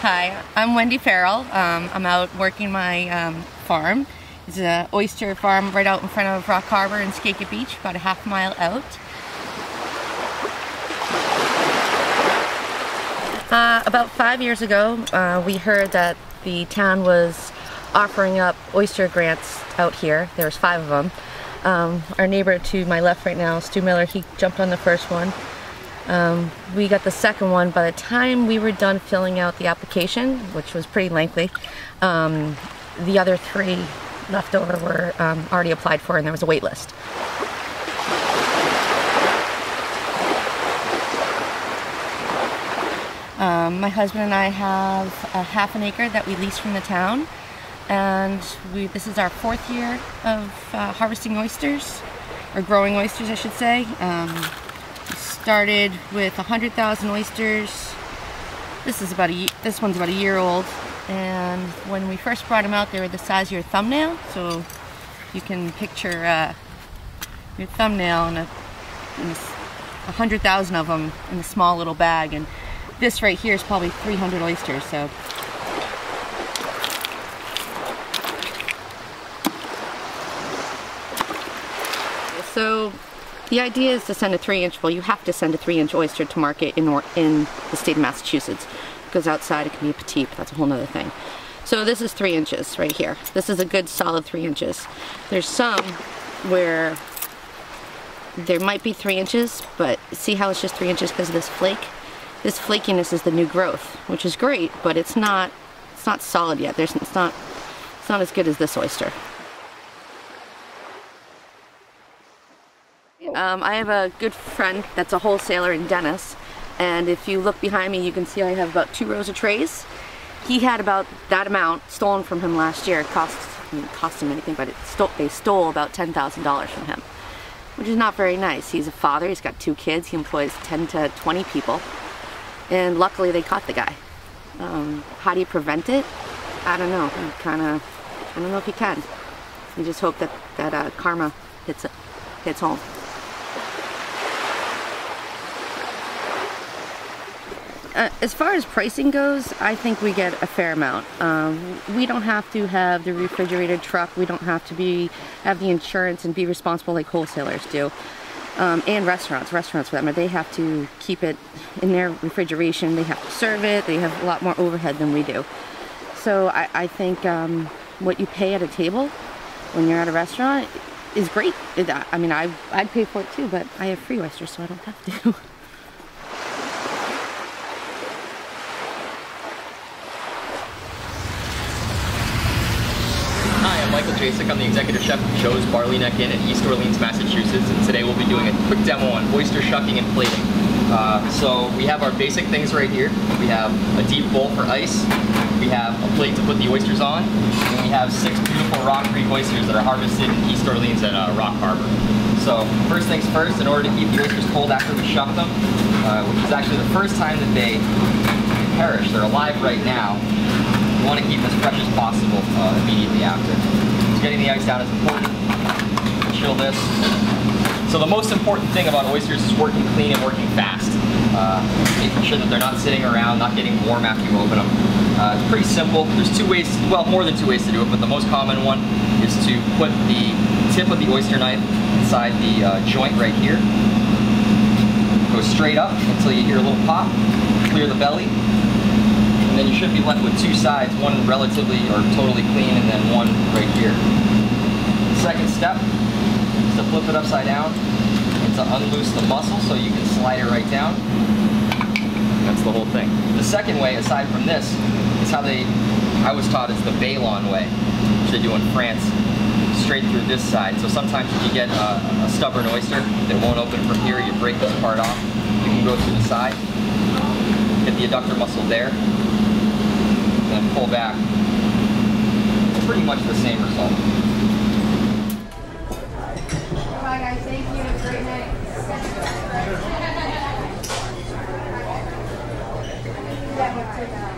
Hi, I'm Wendy Farrell. I'm out working my farm. It's an oyster farm right out in front of Rock Harbor in Skaka Beach, about a half-mile out. About 5 years ago, we heard that the town was offering up oyster grants out here. There was 5 of them. Our neighbor to my left right now, Stu Miller, he jumped on the first one. We got the second one. By the time we were done filling out the application, which was pretty lengthy, the other 3 left over were already applied for, and there was a wait list. My husband and I have a half an acre that we lease from the town, and this is our 4th year of harvesting oysters, or growing oysters I should say. We started with 100,000 oysters. This one's about a year old, and when we first brought them out, they were the size of your thumbnail. So you can picture your thumbnail and 100,000 of them in a small little bag. And this right here is probably 300 oysters. So the idea is to send a 3-inch, well, you have to send a 3-inch oyster to market in the state of Massachusetts, because outside it can be a petite, but that's a whole nother thing. So this is 3 inches right here. This is a good solid 3 inches. There's some where there might be 3 inches, but see how it's just 3 inches because of this flake? This flakiness is the new growth, which is great, but it's not solid yet. It's not as good as this oyster. I have a good friend that's a wholesaler in Dennis, and if you look behind me you can see I have about 2 rows of trays. He had about that amount stolen from him last year. It didn't cost him anything, but they stole about $10,000 from him, which is not very nice. He's a father, he's got 2 kids, he employs 10 to 20 people, and luckily they caught the guy. How do you prevent it? I don't know. I don't know if you can. You just hope that karma hits home. As far as pricing goes, I think we get a fair amount. We don't have to have the refrigerated truck. We don't have to have the insurance and be responsible like wholesalers do. And restaurants for that matter, they have to keep it in their refrigeration. They have to serve it. They have a lot more overhead than we do. So I think what you pay at a table when you're at a restaurant is great. I mean, I'd pay for it too, but I have free oysters, so I don't have to. Michael Jasek. I'm the executive chef of Joe's Barley Neck Inn in East Orleans, Massachusetts, and today we'll be doing a quick demo on oyster shucking and plating. So we have our basic things right here. We have a deep bowl for ice, we have a plate to put the oysters on, and we have 6 beautiful Rock Creek oysters that are harvested in East Orleans at Rock Harbor. So first things first, in order to keep the oysters cold after we shuck them, which is actually the first time that they perish, they're alive right now, we want to keep them as fresh as possible immediately after. So getting the ice down is important. Chill this. So the most important thing about oysters is working clean and working fast. Making sure that they're not sitting around, not getting warm after you open them. It's pretty simple. There's 2 ways, well, more than 2 ways to do it, but the most common one is to put the tip of the oyster knife inside the joint right here. Go straight up until you hear a little pop. Clear the belly. And then you should be left with 2 sides, one relatively or totally clean, and then one right here. The second step is to flip it upside down and to unloose the muscle so you can slide it right down. That's the whole thing. The second way, aside from this, is how I was taught is the Bailon way, which they do in France, straight through this side. So sometimes if you get a stubborn oyster that won't open from here, you break this part off, you can go through the side, hit the adductor muscle there, and pull back. Pretty much the same result. Bye guys, thank you. Have a great night. Yeah,